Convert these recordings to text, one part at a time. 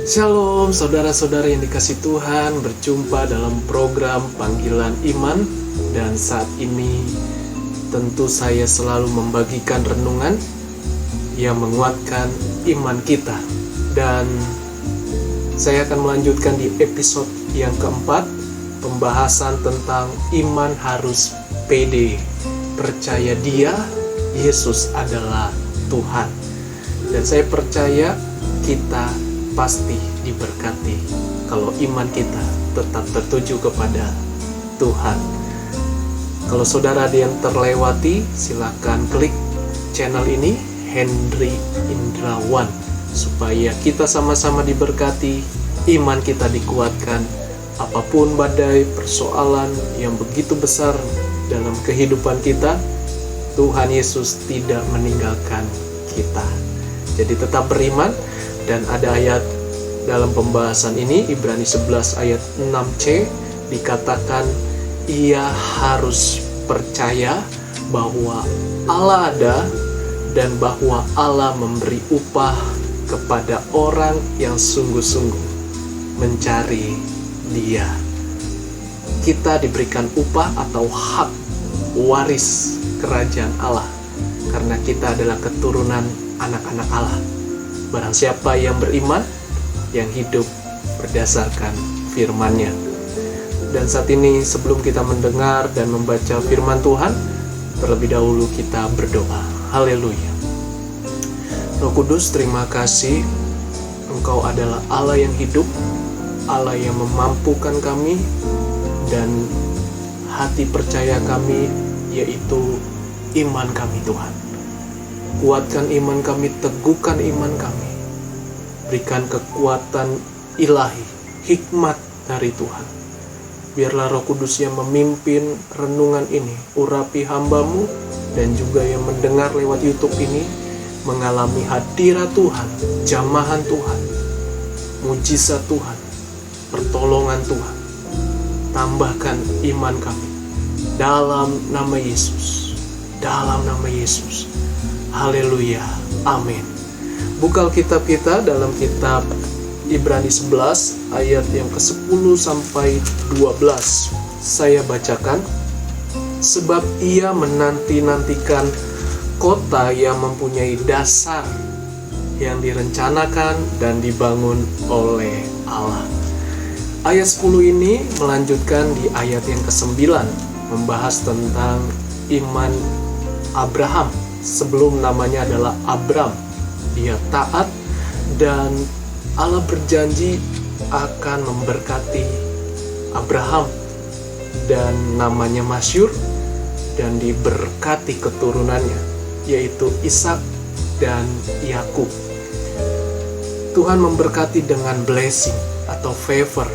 Shalom saudara-saudara yang dikasih Tuhan, berjumpa dalam program Panggilan Iman. Dan saat ini tentu saya selalu membagikan renungan yang menguatkan iman kita. Dan saya akan melanjutkan di episode yang keempat, pembahasan tentang iman harus pede, percaya Dia, Yesus adalah Tuhan. Dan saya percaya kita pasti diberkati kalau iman kita tetap tertuju kepada Tuhan. Kalau saudara ada yang terlewati, silakan klik channel ini, Hendry Indrawan, supaya kita sama-sama diberkati, iman kita dikuatkan. Apapun badai persoalan yang begitu besar dalam kehidupan kita, Tuhan Yesus tidak meninggalkan kita. Jadi tetap beriman. Dan ada ayat dalam pembahasan ini, Ibrani 11 ayat 6c, dikatakan ia harus percaya bahwa Allah ada dan bahwa Allah memberi upah kepada orang yang sungguh-sungguh mencari Dia. Kita diberikan upah atau hak waris kerajaan Allah karena kita adalah keturunan anak-anak Allah. Barang siapa yang beriman, yang hidup berdasarkan firman-Nya. Dan saat ini sebelum kita mendengar dan membaca firman Tuhan, terlebih dahulu kita berdoa. Haleluya. Roh Kudus, terima kasih. Engkau adalah Allah yang hidup, Allah yang memampukan kami, dan hati percaya kami yaitu iman kami, Tuhan. Kuatkan iman kami, teguhkan iman kami. Berikan kekuatan ilahi, hikmat dari Tuhan. Biarlah Roh Kudus yang memimpin renungan ini, urapi hamba-Mu, dan juga yang mendengar lewat YouTube ini, mengalami hadirat Tuhan, jamahan Tuhan, mujizat Tuhan, pertolongan Tuhan. Tambahkan iman kami, dalam nama Yesus, dalam nama Yesus. Haleluya, amin. Buka Alkitab kita dalam kitab Ibrani 11 ayat yang ke-10 sampai 12. Saya bacakan. Sebab ia menanti-nantikan kota yang mempunyai dasar, yang direncanakan dan dibangun oleh Allah. Ayat 10 ini melanjutkan di ayat yang ke-9, membahas tentang iman Abraham. Sebelum namanya adalah Abram, dia taat dan Allah berjanji akan memberkati Abraham dan namanya masyhur dan diberkati keturunannya, yaitu Ishak dan Yakub. Tuhan memberkati dengan blessing atau favor.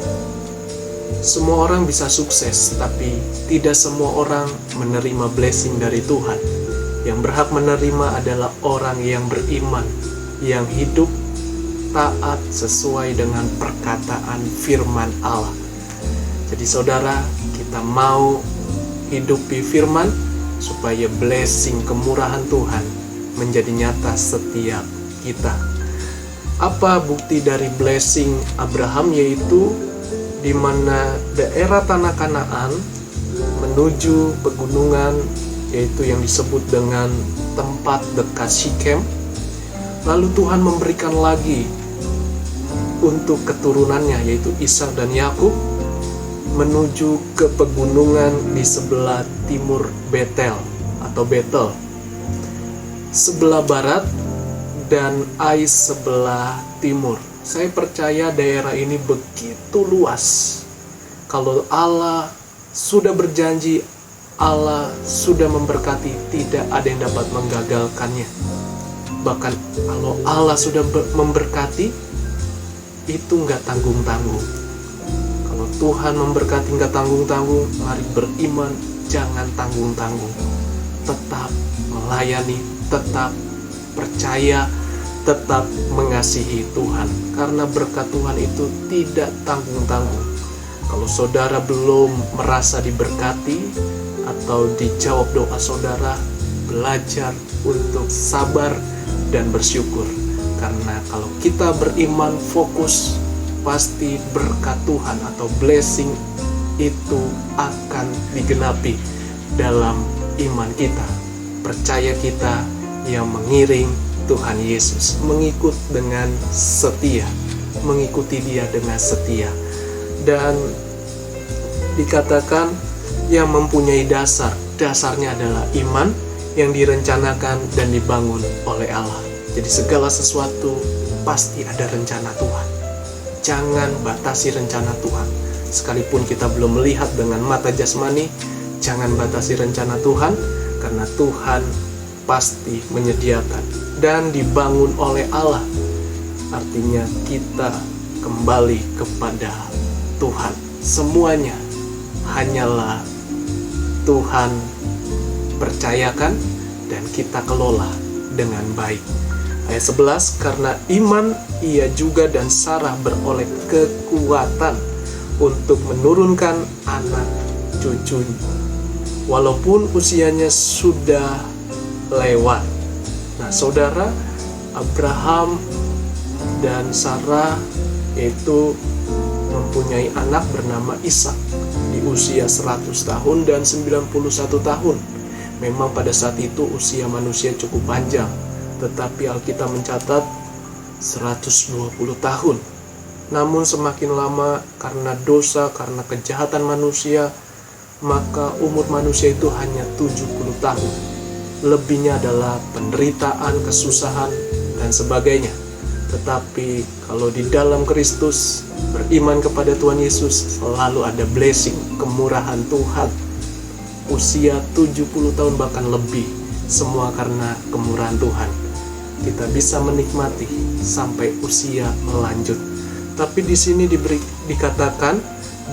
Semua orang bisa sukses, tapi tidak semua orang menerima blessing dari Tuhan. Yang berhak menerima adalah orang yang beriman, yang hidup taat sesuai dengan perkataan firman Allah. Jadi saudara, kita mau hidupi firman supaya blessing kemurahan Tuhan menjadi nyata setiap kita. Apa bukti dari blessing Abraham? Yaitu di mana daerah tanah Kanaan menuju pegunungan, yaitu yang disebut dengan tempat dekat Sikem. Lalu Tuhan memberikan lagi untuk keturunannya, yaitu Ishak dan Yakub, menuju ke pegunungan di sebelah timur Betel atau Betel, sebelah barat, dan Ai sebelah timur. Saya percaya daerah ini begitu luas. Kalau Allah sudah berjanji, Allah sudah memberkati, tidak ada yang dapat menggagalkannya. Bahkan kalau Allah sudah memberkati, itu nggak tanggung-tanggung. Kalau Tuhan memberkati nggak tanggung-tanggung, mari beriman, jangan tanggung-tanggung. Tetap melayani, tetap percaya, tetap mengasihi Tuhan. Karena berkat Tuhan itu tidak tanggung-tanggung. Kalau saudara belum merasa diberkati, atau dijawab doa saudara, belajar untuk sabar dan bersyukur. Karena kalau kita beriman fokus, pasti berkat Tuhan atau blessing itu akan digenapi dalam iman kita. Percaya kita yang mengiring Tuhan Yesus, mengikut dengan setia, mengikuti Dia dengan setia. Dan dikatakan yang mempunyai dasarnya adalah iman yang direncanakan dan dibangun oleh Allah. Jadi segala sesuatu pasti ada rencana Tuhan. Jangan batasi rencana Tuhan. Sekalipun kita belum melihat dengan mata jasmani, jangan batasi rencana Tuhan, karena Tuhan pasti menyediakan dan dibangun oleh Allah. Artinya kita kembali kepada Tuhan. Semuanya hanyalah Tuhan percayakan dan kita kelola dengan baik. Ayat 11, karena iman ia juga dan Sarah beroleh kekuatan untuk menurunkan anak cucunya, walaupun usianya sudah lewat. Nah saudara, Abraham dan Sarah itu mempunyai anak bernama Ishak di usia 100 tahun dan 91 tahun. Memang pada saat itu usia manusia cukup panjang, tetapi Alkitab mencatat 120 tahun. Namun semakin lama karena dosa, karena kejahatan manusia, maka umur manusia itu hanya 70 tahun. Lebihnya adalah penderitaan, kesusahan, dan sebagainya. Tetapi kalau di dalam Kristus, beriman kepada Tuhan Yesus, selalu ada blessing, kemurahan Tuhan. Usia 70 tahun bahkan lebih, semua karena kemurahan Tuhan. Kita bisa menikmati sampai usia melanjut. Tapi di sini dikatakan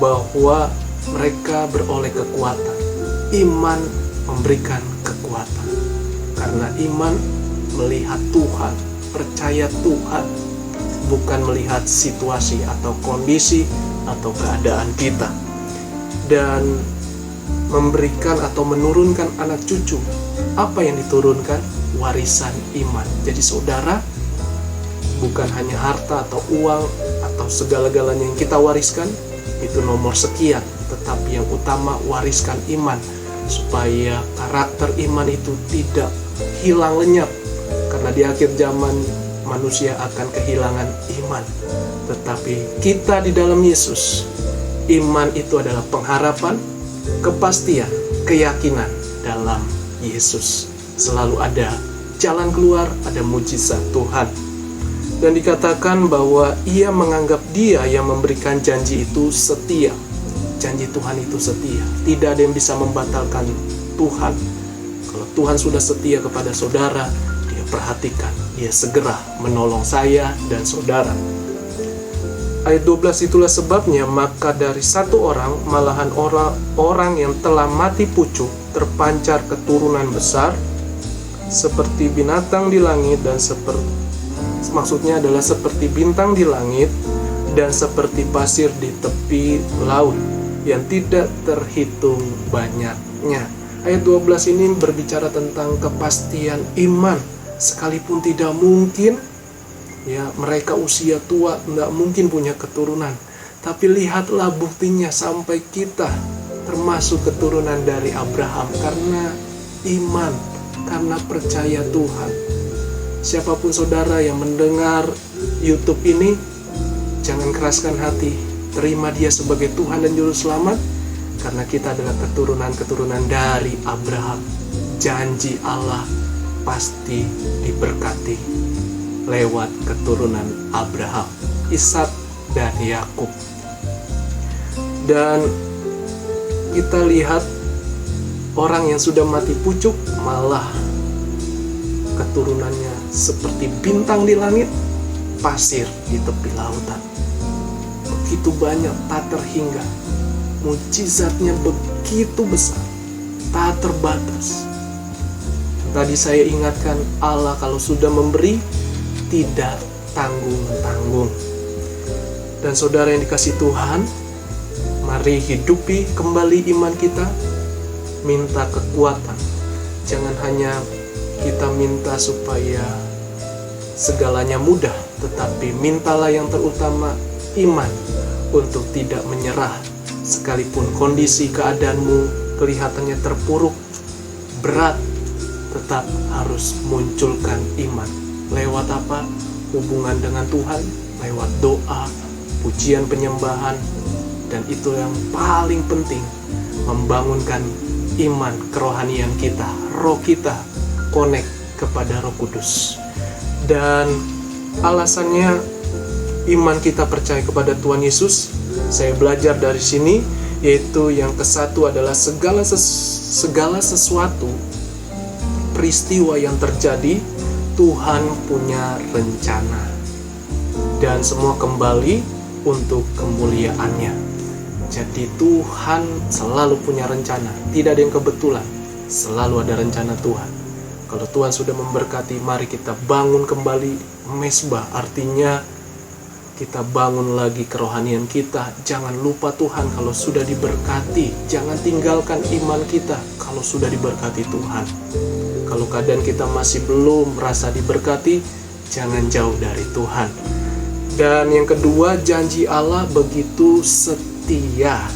bahwa mereka beroleh kekuatan. Iman memberikan kekuatan. Karena iman melihat Tuhan, percaya Tuhan, bukan melihat situasi atau kondisi atau keadaan kita. Dan memberikan atau menurunkan anak cucu. Apa yang diturunkan? Warisan iman. Jadi saudara, bukan hanya harta atau uang atau segala-galanya yang kita wariskan, itu nomor sekian. Tetapi yang utama wariskan iman, supaya karakter iman itu tidak hilang lenyap. Karena di akhir zaman manusia akan kehilangan iman. Tetapi kita di dalam Yesus, iman itu adalah pengharapan, kepastian, keyakinan dalam Yesus. Selalu ada jalan keluar, ada mujizat Tuhan. Dan dikatakan bahwa ia menganggap Dia yang memberikan janji itu setia. Janji Tuhan itu setia. Tidak ada yang bisa membatalkan Tuhan. Kalau Tuhan sudah setia kepada saudara, Dia perhatikan, Dia segera menolong saya dan saudara. Ayat 12, itulah sebabnya maka dari satu orang, malahan orang yang telah mati pucuk, terpancar keturunan besar seperti binatang di langit dan maksudnya adalah seperti bintang di langit dan seperti pasir di tepi laut yang tidak terhitung banyaknya. Ayat 12 ini berbicara tentang kepastian iman. Sekalipun tidak mungkin, ya mereka usia tua, tidak mungkin punya keturunan. Tapi lihatlah buktinya sampai kita termasuk keturunan dari Abraham karena iman, karena percaya Tuhan. Siapapun saudara yang mendengar YouTube ini, jangan keraskan hati, terima Dia sebagai Tuhan dan Juru Selamat, karena kita adalah keturunan-keturunan dari Abraham. Janji Allah pasti diberkati lewat keturunan Abraham, Ishak dan Yakub. Dan kita lihat orang yang sudah mati pucuk malah keturunannya seperti bintang di langit, pasir di tepi lautan. Begitu banyak, tak terhingga. Mujizatnya begitu besar, tak terbatas. Tadi saya ingatkan, Allah kalau sudah memberi, tidak tanggung-tanggung. Dan saudara yang dikasih Tuhan, mari hidupi kembali iman kita, minta kekuatan. Jangan hanya kita minta supaya segalanya mudah, tetapi mintalah yang terutama, iman, untuk tidak menyerah. Sekalipun kondisi keadaanmu kelihatannya terpuruk, berat, tetap harus munculkan iman. Lewat apa? Hubungan dengan Tuhan, lewat doa, pujian, penyembahan, dan itu yang paling penting, membangunkan iman kerohanian kita, roh kita connect kepada Roh Kudus. Dan alasannya iman kita percaya kepada Tuhan Yesus, saya belajar dari sini, yaitu yang kesatu adalah segala sesuatu peristiwa yang terjadi, Tuhan punya rencana, dan semua kembali untuk kemuliaannya. Jadi Tuhan selalu punya rencana, tidak ada yang kebetulan, selalu ada rencana Tuhan. Kalau Tuhan sudah memberkati, mari kita bangun kembali mesbah, artinya kita bangun lagi kerohanian kita. Jangan lupa Tuhan kalau sudah diberkati. Jangan tinggalkan iman kita kalau sudah diberkati Tuhan. Kalau keadaan kita masih belum merasa diberkati, jangan jauh dari Tuhan. Dan yang kedua, janji Allah begitu setia.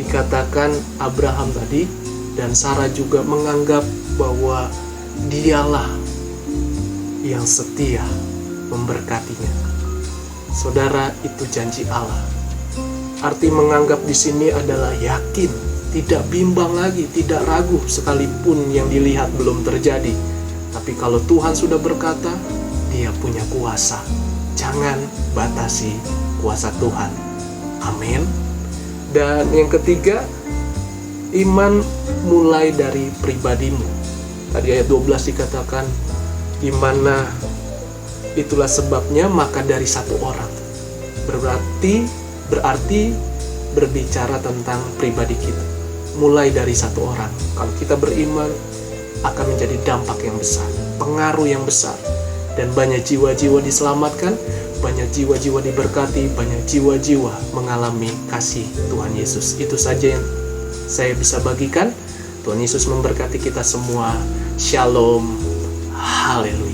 Dikatakan Abraham tadi dan Sarah juga menganggap bahwa Dialah yang setia memberkatinya. Saudara, itu janji Allah. Arti menganggap di sini adalah yakin, tidak bimbang lagi, tidak ragu sekalipun yang dilihat belum terjadi. Tapi kalau Tuhan sudah berkata, Dia punya kuasa. Jangan batasi kuasa Tuhan. Amin. Dan yang ketiga, iman mulai dari pribadimu. Tadi ayat 12 dikatakan, di mana itulah sebabnya maka dari satu orang. Berarti berbicara tentang pribadi kita. Mulai dari satu orang. Kalau kita beriman, akan menjadi dampak yang besar, pengaruh yang besar, dan banyak jiwa-jiwa diselamatkan, banyak jiwa-jiwa diberkati, banyak jiwa-jiwa mengalami kasih Tuhan Yesus. Itu saja yang saya bisa bagikan. Tuhan Yesus memberkati kita semua. Shalom. Haleluya.